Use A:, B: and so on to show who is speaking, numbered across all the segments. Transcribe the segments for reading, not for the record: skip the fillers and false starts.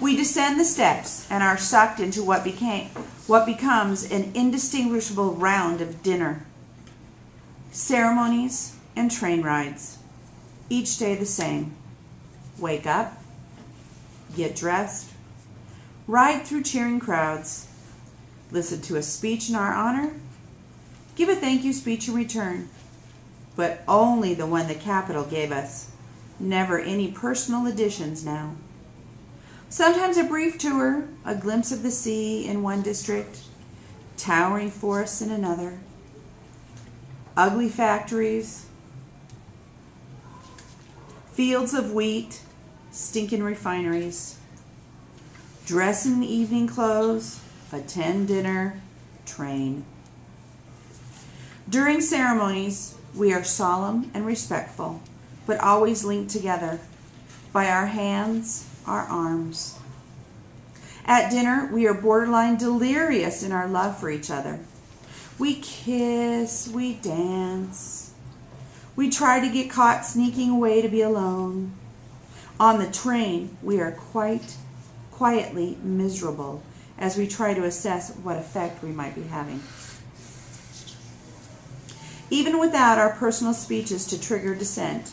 A: We descend the steps and are sucked into what becomes an indistinguishable round of dinner. Ceremonies and train rides. Each day the same. Wake up, get dressed, ride through cheering crowds, listen to a speech in our honor, give a thank you speech in return, but only the one the Capitol gave us. Never any personal additions now. Sometimes a brief tour, a glimpse of the sea in one district, towering forests in another, ugly factories, fields of wheat, stinking refineries, dress in evening clothes, attend dinner, train. During ceremonies, we are solemn and respectful, but always linked together by our hands, our arms. At dinner, we are borderline delirious in our love for each other. We kiss, we dance. We try to get caught sneaking away to be alone. On the train, we are quite quietly miserable as we try to assess what effect we might be having. Even without our personal speeches to trigger dissent,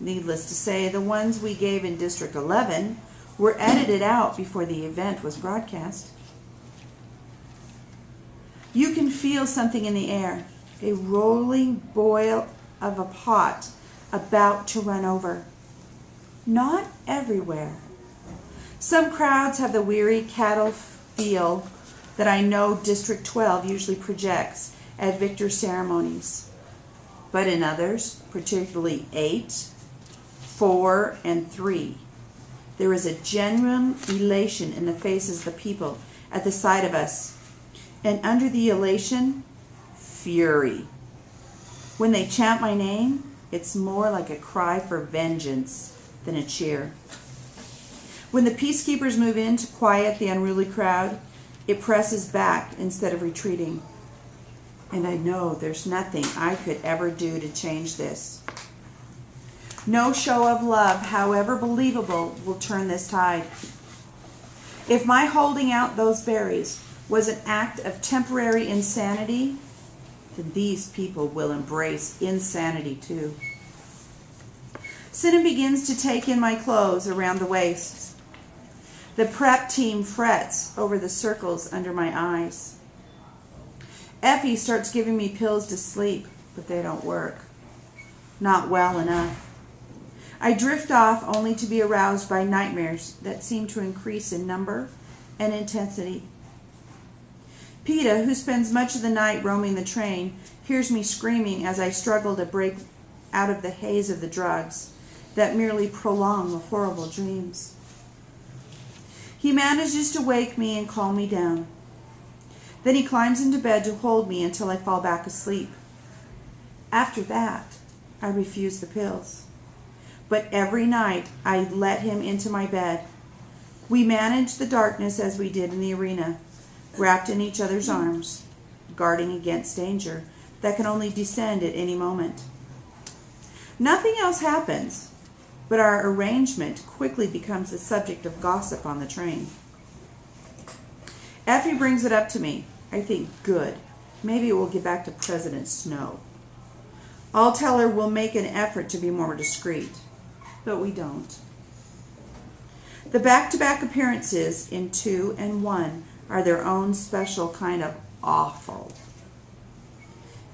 A: needless to say, the ones we gave in District 11 were edited out before the event was broadcast. You can feel something in the air, a rolling boil of a pot about to run over. Not everywhere. Some crowds have the weary cattle feel that I know District 12 usually projects at victor ceremonies. But in others, particularly 8, 4, and 3, there is a genuine elation in the faces of the people at the sight of us. And under the elation, fury. When they chant my name, it's more like a cry for vengeance than a cheer. When the peacekeepers move in to quiet the unruly crowd, it presses back instead of retreating. And I know there's nothing I could ever do to change this. No show of love, however believable, will turn this tide. If my holding out those berries was an act of temporary insanity, then these people will embrace insanity too. Cinna begins to take in my clothes around the waist. The prep team frets over the circles under my eyes. Effie starts giving me pills to sleep, but they don't work. Not well enough. I drift off only to be aroused by nightmares that seem to increase in number and intensity. Peta, who spends much of the night roaming the train, hears me screaming as I struggle to break out of the haze of the drugs that merely prolong the horrible dreams. He manages to wake me and calm me down. Then he climbs into bed to hold me until I fall back asleep. After that, I refuse the pills. But every night, I let him into my bed. We manage the darkness as we did in the arena, wrapped in each other's arms, guarding against danger that can only descend at any moment. Nothing else happens, but our arrangement quickly becomes the subject of gossip on the train. Effie brings it up to me. I think, good. Maybe it will get back to President Snow. I'll tell her we'll make an effort to be more discreet, but we don't. The back-to-back appearances in 2 and 1 are their own special kind of awful.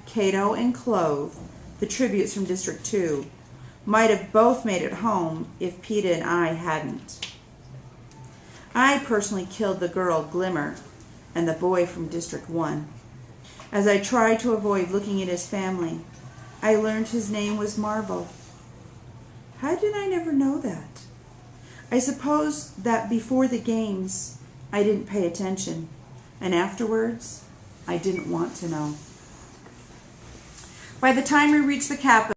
A: Cato and Clove, the tributes from District 2, might have both made it home if Peta and I hadn't. I personally killed the girl Glimmer and the boy from District 1. As I tried to avoid looking at his family, I learned his name was Marble. How did I never know that? I suppose that before the games, I didn't pay attention, and afterwards, I didn't want to know. By the time we reached the Capitol,